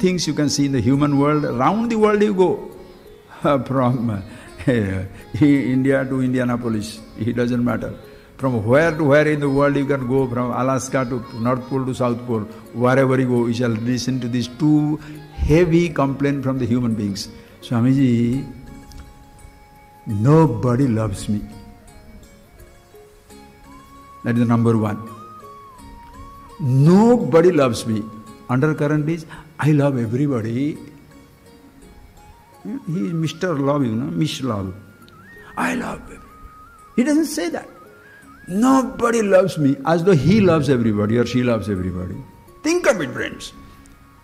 things you can see in the human world. Around the world you go. From India to Indianapolis, it doesn't matter. From where to where in the world you can go, from Alaska to North Pole to South Pole, wherever you go, you shall listen to these two heavy complaints from the human beings. Swamiji, nobody loves me. That is the number one. Nobody loves me. Undercurrent is, I love everybody. He is Mr. Love, Miss Love. I love everybody. He doesn't say that. Nobody loves me, as though he loves everybody or she loves everybody. Think of it, friends.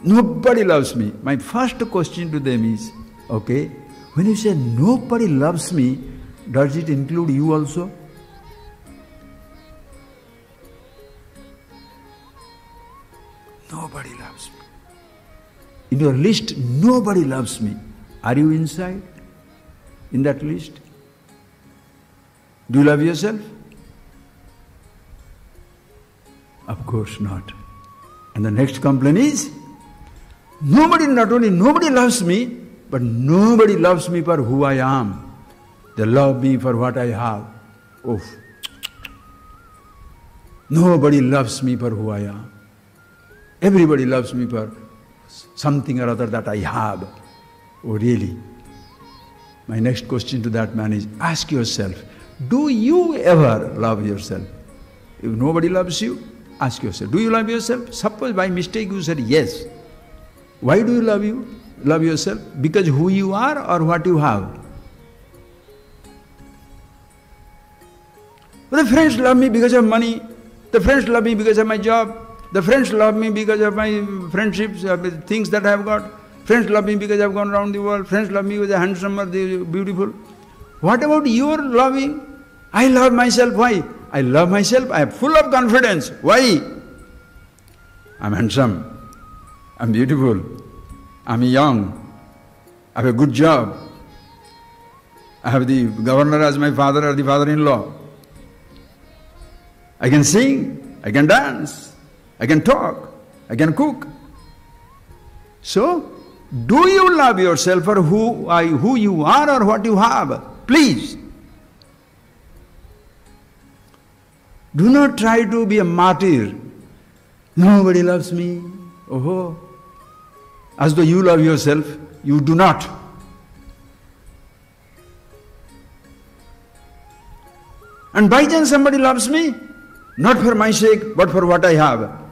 Nobody loves me. My first question to them is, okay, when you say nobody loves me, does it include you also? Nobody loves me. In your list, nobody loves me. Are you inside in that list? Do you love yourself? Of course not. And the next complaint is, not only nobody loves me, but nobody loves me for who I am. They love me for what I have. Oh. Nobody loves me for who I am. Everybody loves me for something or other that I have. Oh, really? My next question to that man is, ask yourself, do you ever love yourself? If nobody loves you, ask yourself, do you love yourself? Suppose by mistake you said yes. Why do you love yourself? Because who you are or what you have? Well, the friends love me because of money. The friends love me because of my job. The friends love me because of my friendships, things that I have got. Friends love me because I have gone around the world. Friends love me because I am handsome or beautiful. What about your loving? I love myself. Why? I love myself. I am full of confidence. Why? I am handsome. I am beautiful. I am young. I have a good job. I have the governor as my father or the father-in-law. I can sing. I can dance. I can talk. I can cook. So, do you love yourself for who you are or what you have? Please. Do not try to be a martyr. Nobody loves me. Oh, as though you love yourself. You do not. And by chance somebody loves me, not for my sake, but for what I have.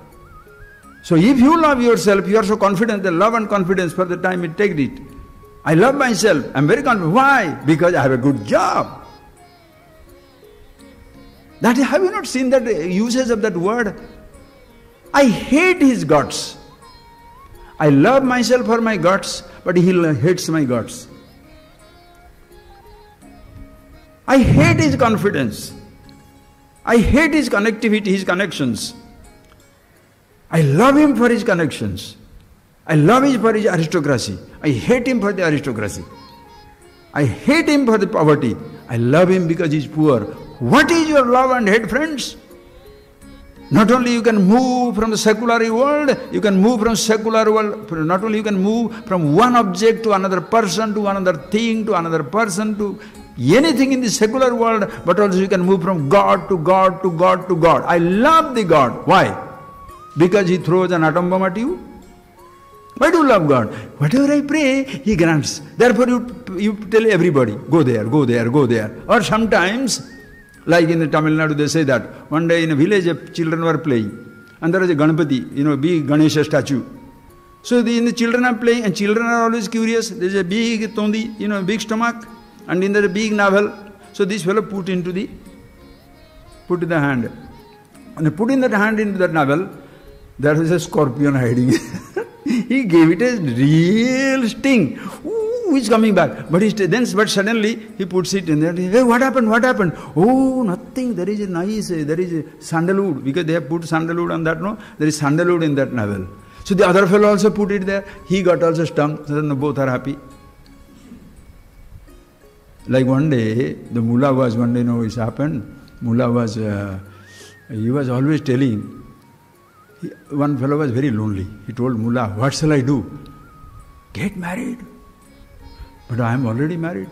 So if you love yourself, you are so confident, the love and confidence for the time it takes it. I love myself, I am very confident. Why? Because I have a good job. That, have you not seen that usage of that word? I hate his guts. I love myself for my guts, but he hates my guts. I hate his confidence. I hate his connectivity, his connections. I love him for his connections. I love him for his aristocracy. I hate him for the aristocracy. I hate him for the poverty. I love him because he is poor. What is your love and hate, friends? Not only you can move from the secular world, you can move from secular world, not only you can move from one object to another person, to another thing, to another person, to anything in the secular world, but also you can move from God to God to God to God. I love the God. Why? Because he throws an atom bomb at you? Why do you love God? Whatever I pray, he grants. Therefore you tell everybody, go there, go there, go there. Or sometimes, like in Tamil Nadu, they say that one day in a village, children were playing, and there was a Ganapati, big Ganesha statue. So the children are playing, and children are always curious. There is a big tondi, big stomach, and in there a big navel. So this fellow put in the hand. And he put in that hand into that navel, there is a scorpion hiding. He gave it a real sting. Ooh, it's coming back. But suddenly he puts it in there. Hey, what happened? What happened? Oh, nothing. There is a sandalwood. Because they have put sandalwood on that, no? There is sandalwood in that navel. So the other fellow also put it there. He got also stung. So then both are happy. Like one day, the mullah was, it's happened. Mullah was, he was always telling, one fellow was very lonely. He told mullah, what shall I do? Get married. But I am already married.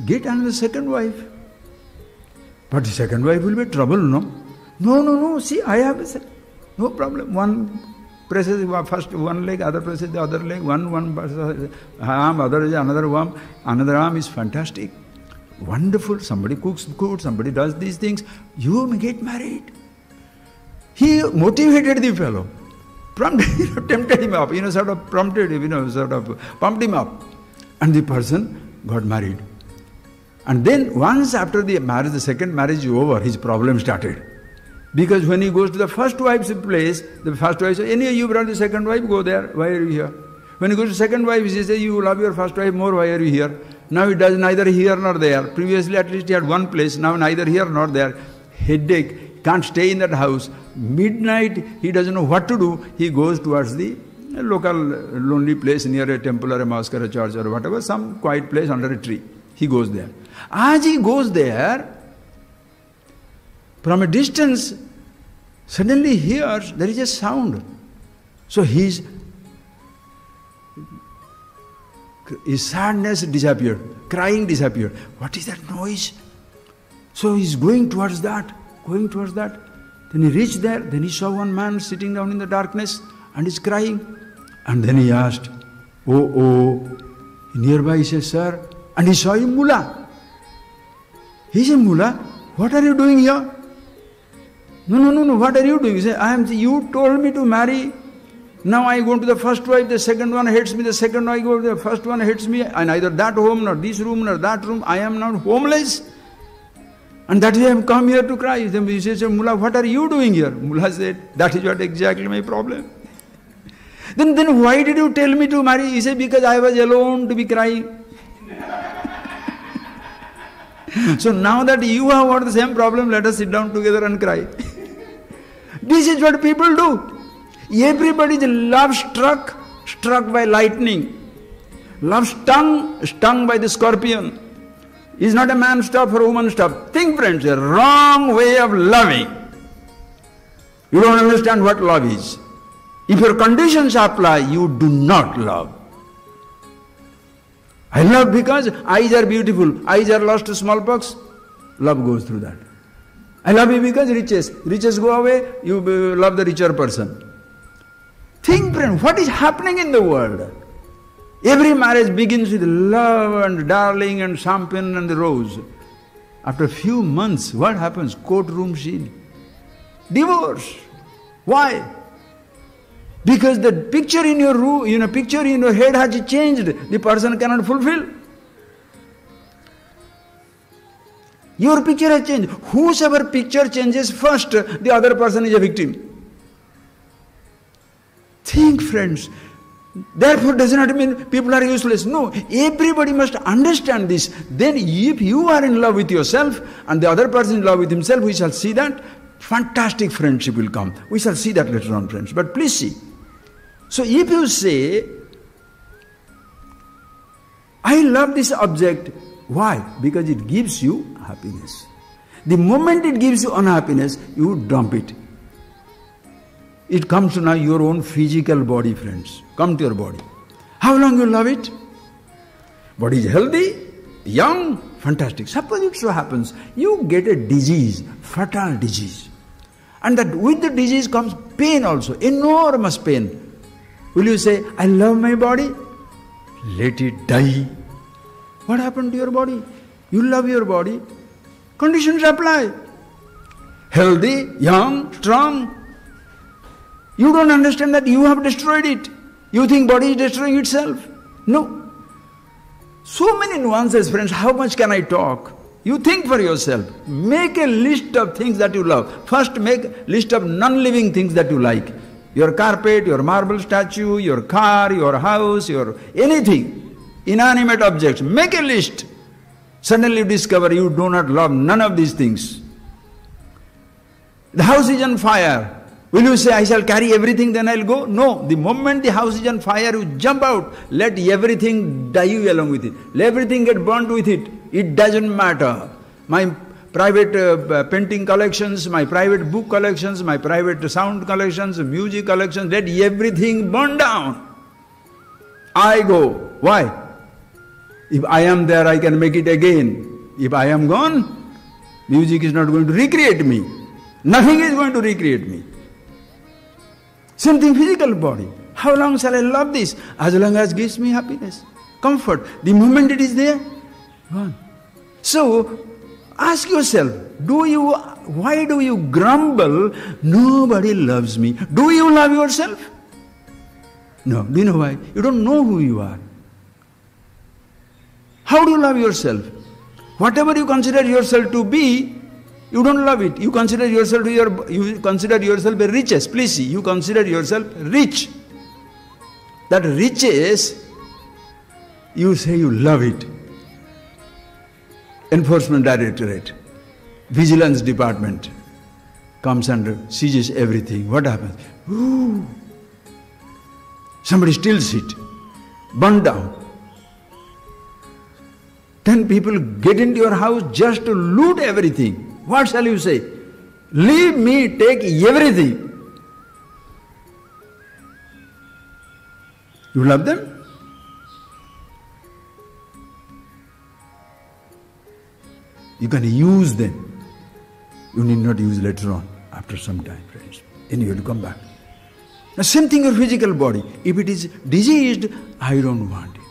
Get another second wife. But the second wife will be trouble, no? No. See, I have no problem. One presses first one leg, other presses the other leg. One presses arm, other is another arm. Another arm is fantastic. Wonderful. Somebody cooks good, somebody does these things. You may get married. He motivated the fellow. Tempted him up, sort of prompted him, sort of pumped him up. And the person got married. And then once after the marriage, the second marriage is over, his problem started. Because when he goes to the first wife's place, the first wife says, anyway, you brought the second wife, go there, why are you here? When he goes to second wife, he says, you love your first wife more, why are you here? Now he does neither here nor there. Previously at least he had one place, now neither here nor there. Headache, can't stay in that house. Midnight, he doesn't know what to do. He goes towards the local lonely place near a temple or a mosque or a church or whatever, some quiet place under a tree. He goes there. As he goes there, from a distance, suddenly hears there is a sound. So his sadness disappeared, crying disappeared. What is that noise? So he's going towards that. Then he reached there, then he saw one man sitting down in the darkness and is crying. And then he asked, oh. Nearby he says, sir. And he saw a mullah. He said, mullah, what are you doing here? No, what are you doing? He said, you told me to marry. Now I go to the first wife, the second one hates me, the second one I go to the first one hates me. And neither that home, nor this room, nor that room. I am now homeless. And that is why I have come here to cry. Then he says, mullah, what are you doing here? Mullah said, that is what exactly my problem. Then why did you tell me to marry? He said, because I was alone to be crying. So now that you have got the same problem, let us sit down together and cry. This is what people do. Everybody is love struck by lightning. Love stung by the scorpion. Is not a man stuff or a woman stuff. Think, friends, a wrong way of loving. You don't understand what love is. If your conditions apply, you do not love. I love because eyes are beautiful. Eyes are lost to smallpox. Love goes through that. I love you because riches. Riches go away, you love the richer person. Think, friend, what is happening in the world? Every marriage begins with love and darling and champagne and the rose. After a few months, what happens? Courtroom scene. Divorce. Why? Because the picture in your room, picture in your head has changed. The person cannot fulfill. Your picture has changed. Whosoever picture changes first, the other person is a victim. Think, friends. Therefore, does not mean people are useless. No, everybody must understand this. Then if you are in love with yourself and the other person is in love with himself, we shall see that fantastic friendship will come. We shall see that later on, friends. But please see. So if you say, I love this object, why? Because it gives you happiness. The moment it gives you unhappiness, you dump it. It comes to now your own physical body, friends. Come to your body. How long you love it? Body is healthy, young, fantastic. Suppose it so happens, you get a disease, fatal disease. And that with the disease comes pain also, enormous pain. Will you say, I love my body? Let it die. What happened to your body? You love your body. Conditions apply. Healthy, young, strong. You don't understand that you have destroyed it. You think body is destroying itself. No. So many nuances, friends. How much can I talk? You think for yourself. Make a list of things that you love. First make a list of non-living things that you like. Your carpet, your marble statue, your car, your house, your anything. Inanimate objects. Make a list. Suddenly you discover you do not love none of these things. The house is on fire. Will you say, I shall carry everything, then I'll go? No. The moment the house is on fire, you jump out. Let everything die along with it. Let everything get burnt with it. It doesn't matter. My private painting collections, my private book collections, my private sound collections, music collections, let everything burn down. I go. Why? If I am there, I can make it again. If I am gone, music is not going to recreate me. Nothing is going to recreate me. Same thing, physical body. How long shall I love this? As long as it gives me happiness, comfort. The moment it is there, gone. So, ask yourself, why do you grumble, nobody loves me? Do you love yourself? No. Do you know why? You don't know who you are. How do you love yourself? Whatever you consider yourself to be, you don't love it. You consider yourself the richest. Please see, you consider yourself rich. That riches, you say you love it. Enforcement Directorate, Vigilance Department comes and seizes everything. What happens? Ooh. Somebody steals it, burned down. 10 people get into your house just to loot everything. What shall you say? Leave me, take everything. You love them? You can use them. You need not use later on, after some time, friends. Then you will come back. The same thing your physical body. If it is diseased, I don't want it.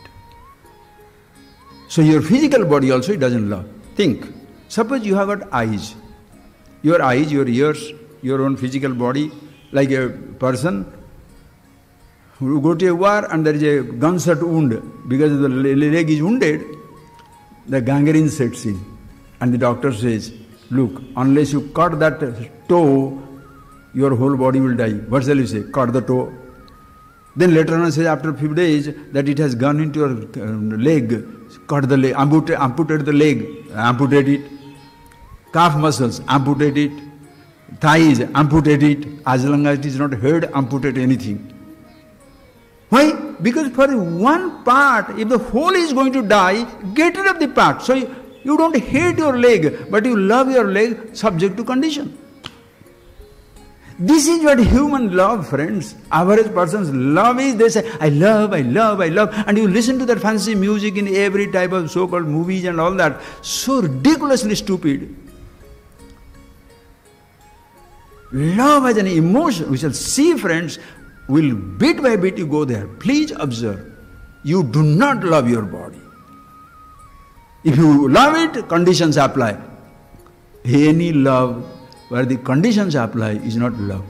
So your physical body also it doesn't love. Think. Suppose you have got eyes. Your eyes, your ears, your own physical body, like a person who go to a war and there is a gunshot wound. Because the leg is wounded, the gangrene sets in. And the doctor says, look, unless you cut that toe, your whole body will die. What shall you say? Cut the toe. Then later on says, after a few days, that it has gone into your leg, cut the leg, amputate the leg, amputate it. Calf muscles, amputate it. Thighs, amputate it. As long as it is not heard, amputate anything. Why? Because for one part, if the whole is going to die, get rid of the part. So you don't hate your leg, but you love your leg subject to condition. This is what human love, friends. Average person's love is, they say, I love, I love, I love. And you listen to that fancy music in every type of so-called movies and all that. So ridiculously stupid. Love as an emotion. We shall see, friends, will bit by bit you go there. Please observe. You do not love your body. If you love it, conditions apply. Any love where the conditions apply is not love.